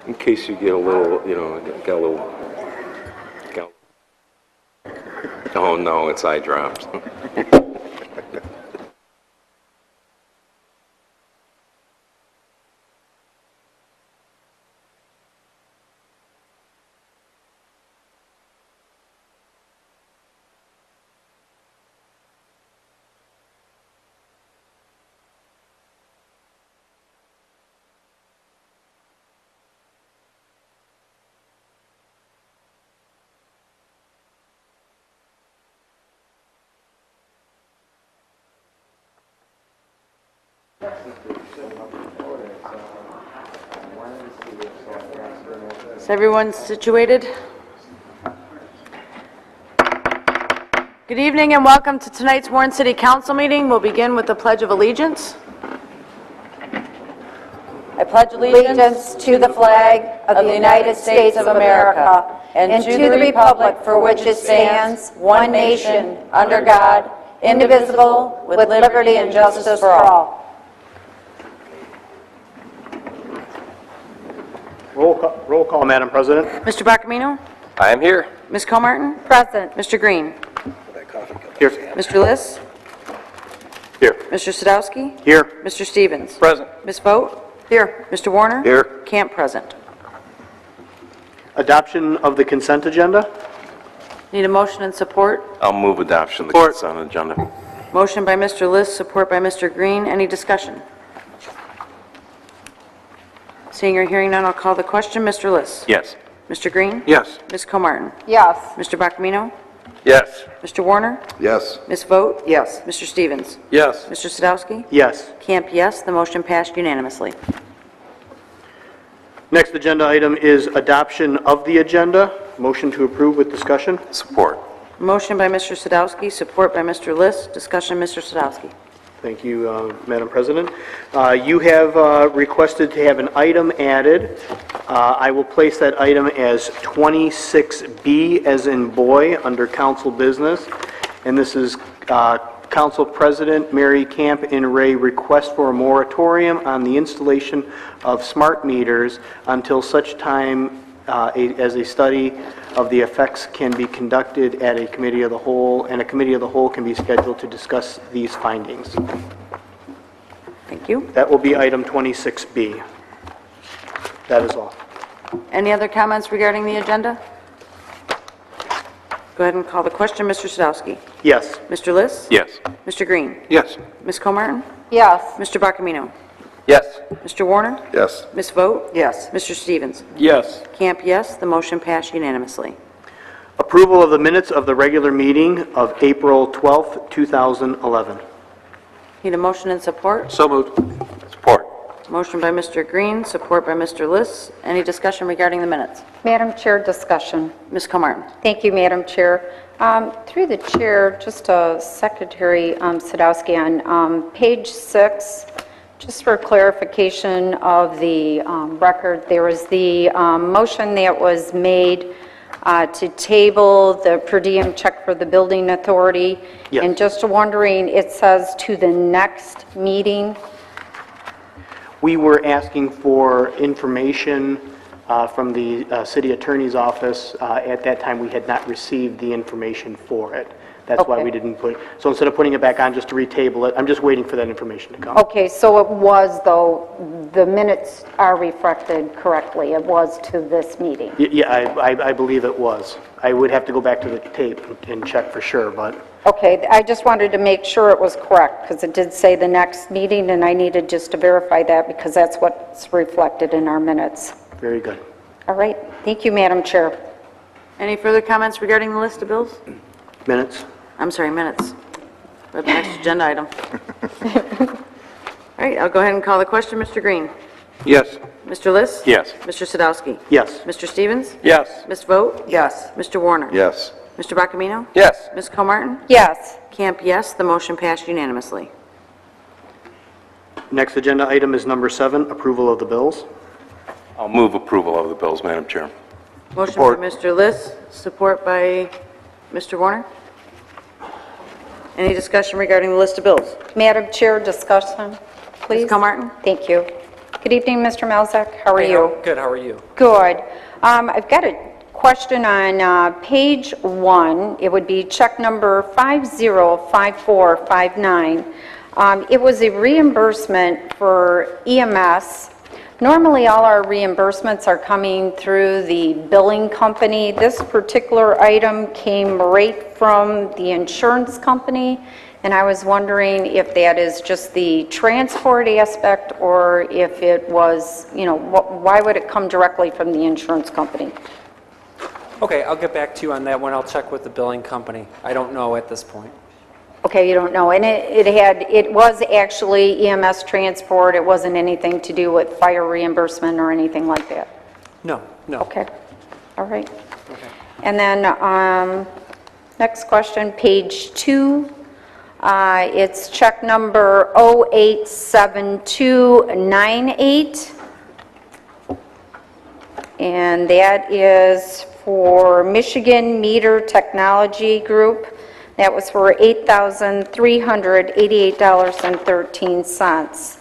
In case you get a little, got a little... Oh, no, it's eye drops. Is everyone situated? Good evening and welcome to tonight's Warren City Council meeting. We'll begin with the Pledge of Allegiance. I pledge allegiance to the flag of the United States of America and to the republic for which it stands, one nation, under God, indivisible, with liberty and justice for all. Roll call, Madam President. Mr. Bacamino? I am here. Ms. Comartin? Present. Mr. Green? Here. Mr. Liss? Here. Mr. Sadowski? Here. Mr. Stevens? Present. Ms. Vogt? Here. Mr. Warner? Here. Camp present. Adoption of the consent agenda. Need a motion and support? I'll move adoption of the Support. consent agenda. Motion by Mr. Liss, support by Mr. Green. Any discussion? Seeing or hearing none, I'll call the question. Mr. Liss? Yes. Mr. Green? Yes. Ms. Comartin? Yes. Mr. Bacamino? Yes. Mr. Warner? Yes. Ms. Vogt? Yes. Mr. Stevens? Yes. Mr. Sadowski? Yes. Camp, yes. The motion passed unanimously. Next agenda item is adoption of the agenda. Motion to approve with discussion. Support. Motion by Mr. Sadowski, support by Mr. Liss. Discussion, Mr. Sadowski. Thank you, Madam President. You have requested to have an item added. I will place that item as 26B, as in boy, under council business. And this is Council President Mary Camp and Ray request for a moratorium on the installation of smart meters until such time as a study of the effects can be conducted at a committee of the whole, and a committee of the whole can be scheduled to discuss these findings. Thank you. That will be item 26B. That is all. Any other comments regarding the agenda? Go ahead and call the question. Mr. Sadowski. Yes. Mr. Liss? Yes. Mr. Green? Yes. Ms. Comartin? Yes. Mr. Bacamino? Yes. Mr. Warner? Yes. Ms. Vogt? Yes. Mr. Stevens? Yes. Camp, yes. The motion passed unanimously. Approval of the minutes of the regular meeting of April 12th, 2011. Need a motion and support? So moved. Support. Motion by Mr. Green, support by Mr. Liss. Any discussion regarding the minutes? Madam Chair, discussion. Ms. Comartin? Thank you, Madam Chair. Through the chair, just Secretary Sadowski, on page 6, just for clarification of the record, there was the motion that was made to table the per diem check for the building authority. Yes. And just wondering, it says to the next meeting. We were asking for information from the city attorney's office. At that time, we had not received the information for it. That's why Okay. we didn't put, so instead of putting it back on just to retable it, I'm just waiting for that information to come. Okay, so it was, though, the minutes are reflected correctly. It was to this meeting. Yeah, I believe it was. I would have to go back to the tape and check for sure, but Okay, I just wanted to make sure it was correct, because it did say the next meeting, and I needed just to verify that, because that's what's reflected in our minutes. very good. All right, thank you, Madam Chair. Any further comments regarding the list of bills? Minutes? I'm sorry, minutes. For the next agenda item. All right, I'll go ahead and call the question. Mr. Green? Yes. Mr. Liss? Yes. Mr. Sadowski? Yes. Mr. Stevens? Yes. Ms. Vogt? Yes. Mr. Warner? Yes. Mr. Bacamino? Yes. Ms. Comartin? Yes. Camp, yes. The motion passed unanimously. Next agenda item is number 7, approval of the bills. I'll move approval of the bills, Madam Chair. Motion Support. by Mr. Liss, support by Mr. Warner. Any discussion regarding the list of bills? Madam Chair, discussion, please. Ms. Comartin? Thank you. Good evening, Mr. Malzak. How are you? Good, how are you? Good. I've got a question on page 1. It would be check number 505459. It was a reimbursement for EMS. Normally, all our reimbursements are coming through the billing company. This particular item came right from the insurance company, and I was wondering if that is just the transport aspect or if it was, you know, why would it come directly from the insurance company? Okay, I'll get back to you on that one. I'll check with the billing company. I don't know at this point. Okay, you don't know. And it was actually EMS transport. It wasn't anything to do with fire reimbursement or anything like that? No, no. Okay, all right. Okay. And then, next question, page 2. It's check number 087298. And that is for Michigan Meter Technology Group. That was for $8,388.13.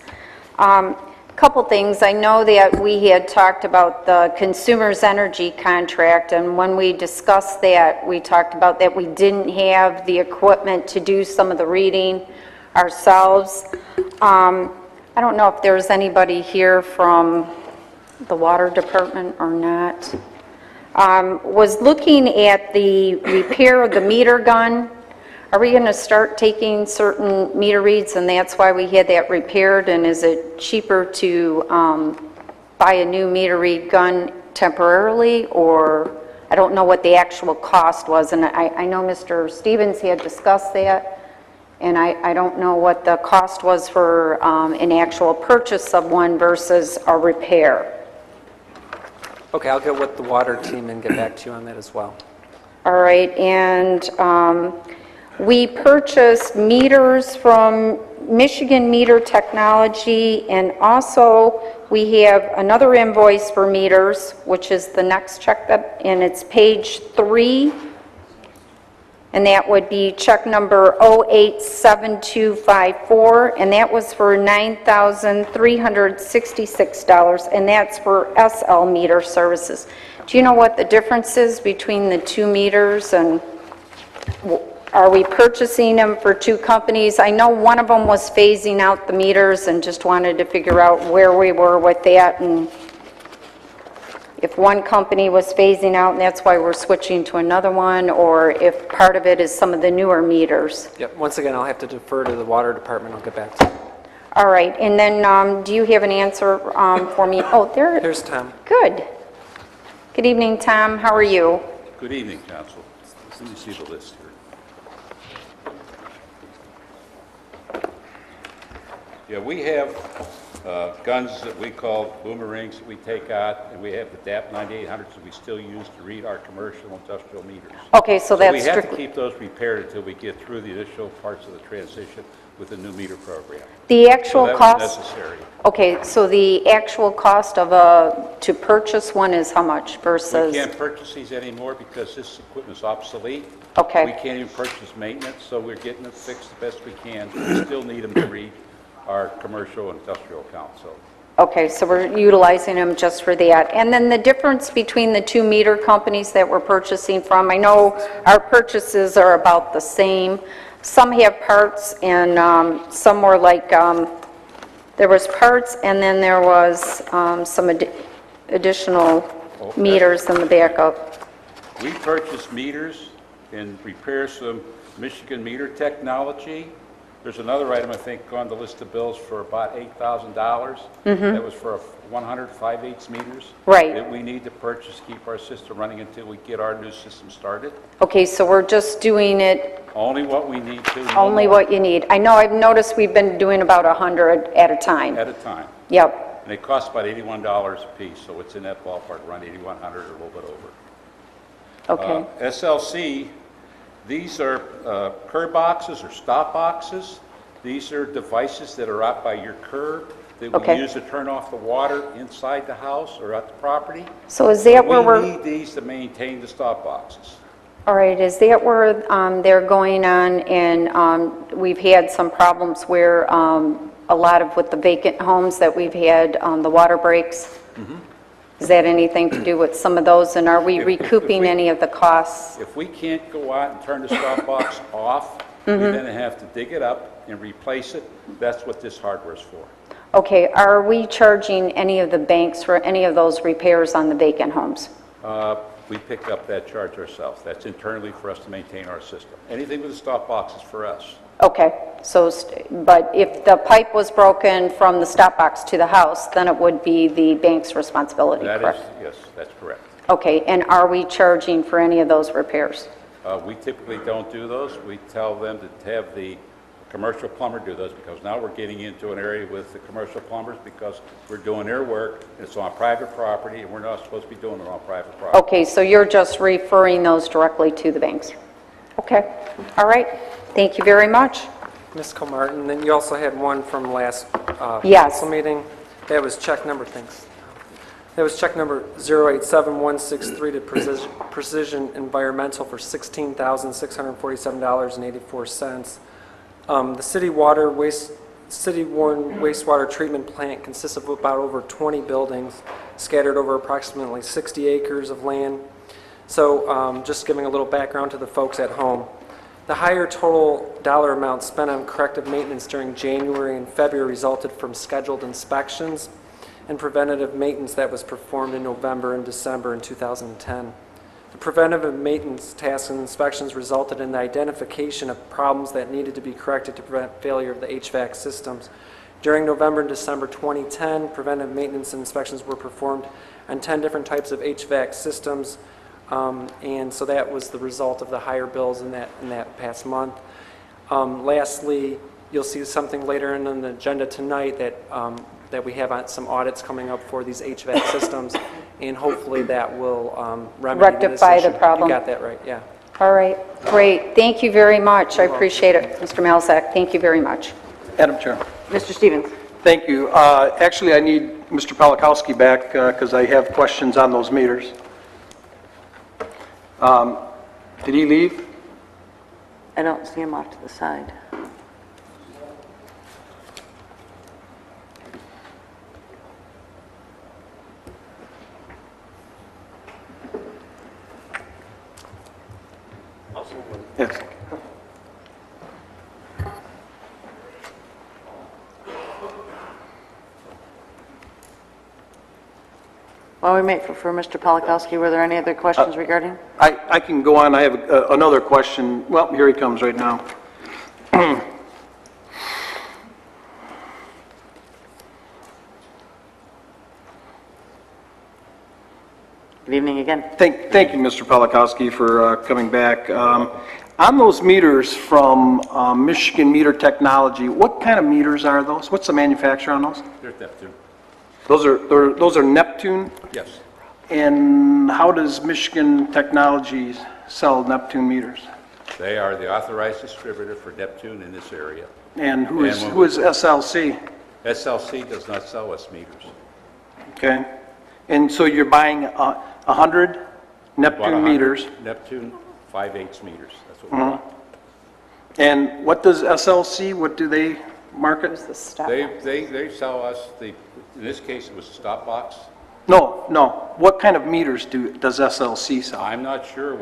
Couple things. I know that we had talked about the consumer's energy contract, and when we discussed that, we talked about that we didn't have the equipment to do some of the reading ourselves. I don't know if there's anybody here from the water department or not. Was looking at the repair of the meter gun. Are we going to start taking certain meter reads, and that's why we had that repaired? And is it cheaper to buy a new meter read gun temporarily, or I don't know what the actual cost was? And I know Mr. Stevens had discussed that, and I don't know what the cost was for an actual purchase of one versus a repair. Okay, I'll get with the water team and get back to you on that as well. All right, and we purchased meters from Michigan Meter Technology, and also we have another invoice for meters, which is the next check, and it's page 3, and that would be check number 087254, and that was for $9,366, and that's for SL meter services. Do you know what the difference is between the two meters, and are we purchasing them for two companies? I know one of them was phasing out the meters and just wanted to figure out where we were with that, and if one company was phasing out and that's why we're switching to another one, or if part of it is some of the newer meters. Yep, once again, I'll have to defer to the water department. I'll get back to you. All right, and then do you have an answer for me? Oh, there. Here's Tom. Good. Good evening, Tom. How are you? Good evening, Council. Let me see the list here. Yeah, we have guns that we call boomerangs that we take out, and we have the DAP 9800s that we still use to read our commercial and industrial meters. Okay, so So we that's have to strictly keep those repaired until we get through the initial parts of the transition with the new meter program. the actual So that cost. was necessary. Okay, so the actual cost of to purchase one is how much We versus? can't purchase these anymore because this equipment is obsolete. Okay. We can't even purchase maintenance, so we're getting it fixed the best we can. We still need them to read our commercial and industrial account, so. Okay, so we're utilizing them just for that. And then the difference between the two meter companies that we're purchasing from, I know our purchases are about the same. Some have parts, and some were like, there was parts, and then there was some additional meters in the backup. We purchased meters and repairs from Michigan Meter Technology. There's another item, I think, on the list of bills for about $8,000. That was for 100 5/8 meters. Right. That we need to purchase, to keep our system running until we get our new system started. Okay, so we're just doing it Only what we need to. no only more. what you need. I know I've noticed we've been doing about 100 at a time. At a time. Yep, And they cost about $81 a piece, so it's in that ballpark, around 8,100 or a little bit over. okay. SLC, these are curb boxes or stop boxes. These are devices that are out by your curb that Okay. we use to turn off the water inside the house or at the property. So is that where We we're, need these to maintain the stop boxes. all right, is that where they're going on, and we've had some problems where a a lot of with the vacant homes that we've had, the water breaks. Is that anything to do with some of those, and are we recouping any of the costs? If we can't go out and turn the stop box off, we then have to dig it up and replace it. That's what this hardware is for. Okay, are we charging any of the banks for any of those repairs on the vacant homes? We pick up that charge ourselves. That's internally for us to maintain our system. Anything with a stop box is for us. Okay, so, but if the pipe was broken from the stop box to the house, then it would be the bank's responsibility, That is, correct? yes, that's correct. Okay, and are we charging for any of those repairs? We typically don't do those. We tell them to have the commercial plumber do those, because now we're getting into an area with the commercial plumbers because we're doing their work, it's on private property, and we're not supposed to be doing it on private property. Okay, so you're just referring those directly to the banks? Okay, all right, thank you very much. Ms. Comartin, then you also had one from last Yes. council meeting. That was check number, thanks. That was check number 087163 to Precision Environmental for $16,647.84. The city water city-worn wastewater treatment plant consists of about over 20 buildings scattered over approximately 60 acres of land. So just giving a little background to the folks at home. The higher total dollar amount spent on corrective maintenance during January and February resulted from scheduled inspections and preventative maintenance that was performed in November and December in 2010. The preventative maintenance tasks and inspections resulted in the identification of problems that needed to be corrected to prevent failure of the HVAC systems. During November and December 2010, preventive maintenance and inspections were performed on 10 different types of HVAC systems, and so that was the result of the higher bills in that past month. Lastly, you'll see something later in the agenda tonight that we have some audits coming up for these HVAC systems, and hopefully that will remedy this Rectify issue. the problem. You got that right, yeah. All right, great. Thank you very much. I appreciate it, Mr. Malzak. Thank you very much. Madam Chair. Mr. Stevens. Thank you. Actually, I need Mr. Polakowski back because I have questions on those meters. Did he leave? I don't see him off to the side. Yes. While we wait for Mr. Polakowski, were there any other questions regarding? I can go on. I have another question. Well, here he comes right now. Good evening again. Thank you, Mr. Polakowski, for coming back. On those meters from Michigan Meter Technology, what kind of meters are those? What's the manufacturer on those? There's Neptune. Those are Neptune? Yes. And how does Michigan Technology sell Neptune meters? They are the authorized distributor for Neptune in this area. And who is SLC? SLC does not sell us meters. Okay. And so you're buying 100 About Neptune 100 meters. Neptune 5/8 meters. That's what we want. And what does SLC, what do they market? Who's the stop? They sell us in this case, it was a stop box. No. What kind of meters does SLC sell? I'm not sure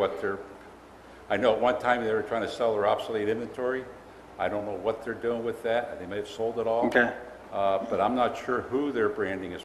I know at one time they were trying to sell their obsolete inventory. I don't know what they're doing with that. They may have sold it all. Okay. But I'm not sure who their branding is